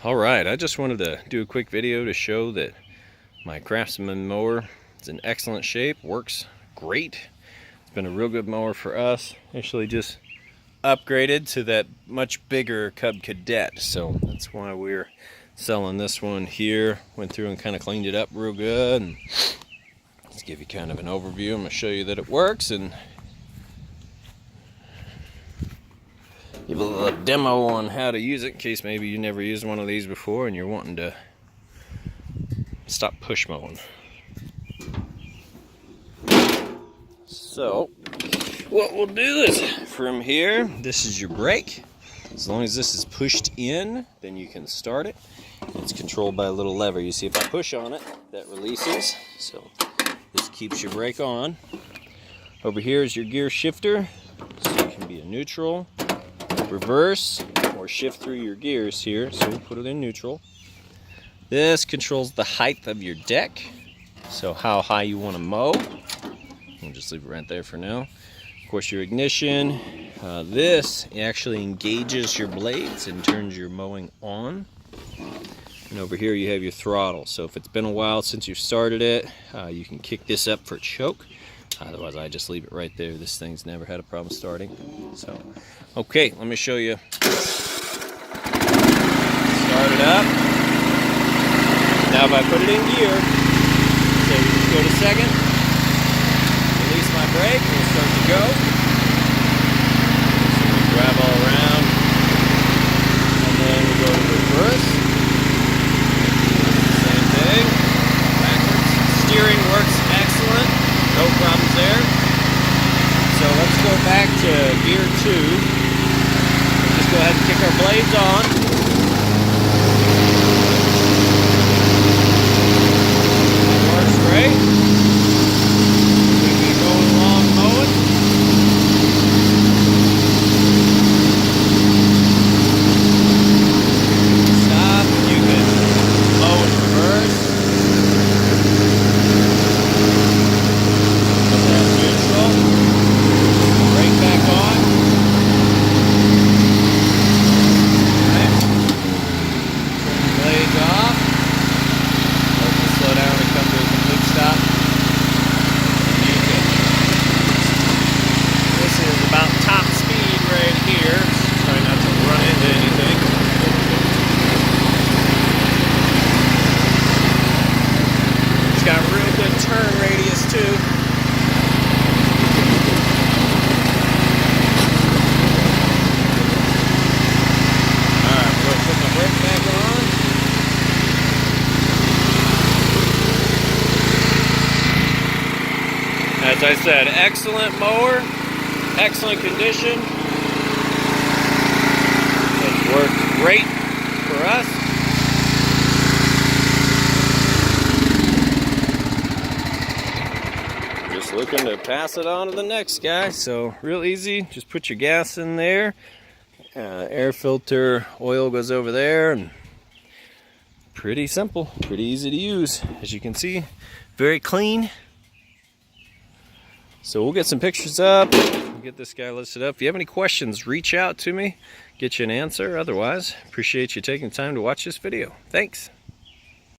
Alright, I just wanted to do a quick video to show that my Craftsman mower is in excellent shape, works great. It's been a real good mower for us. Actually just upgraded to that much bigger Cub Cadet, so that's why we're selling this one here. Went through and kind of cleaned it up real good, and let's give you kind of an overview. I'm going to show you that it works and give a little demo on how to use it in case maybe you never used one of these before and you're wanting to stop push mowing. So what we'll do is from here, this is your brake. As long as this is pushed in, then you can start it. It's controlled by a little lever. You see if I push on it, that releases. So this keeps your brake on. Over here is your gear shifter. So it can be a neutral, reverse, or shift through your gears here. So we'll put it in neutral. This controls the height of your deck. So how high you want to mow. We'll just leave it right there for now. Of course, your ignition. This actually engages your blades and turns your mowing on. And over here you have your throttle. So if it's been a while since you've started it, you can kick this up for choke. Otherwise, I just leave it right there. This thing's never had a problem starting. So, okay, let me show you. Start it up. Now if I put it in gear, say we just go to second, release my brake, and we'll start to go. So we grab all around, and then we go to reverse. Same thing, backwards. Steering works excellent, no problems there. So let's go back to gear 2. We'll just go ahead and kick our blades on. Great. We've been going along mowing. Stop. You can mow in reverse. Put that neutral. Brake back on. Alright. Turn the blades off. Let them slow down and come to a complete stop. This is about top speed right here. Try not to run into anything. It's got real good turn radius too. Alright, we're going to put my brake back on. As I said, excellent mower, excellent condition. It's worked great for us. Just looking to pass it on to the next guy. So real easy, just put your gas in there. Air filter oil goes over there, and pretty simple, pretty easy to use. As you can see, very clean. So we'll get some pictures up, we'll get this guy listed up. If you have any questions, reach out to me, get you an answer. Otherwise, appreciate you taking the time to watch this video. Thanks.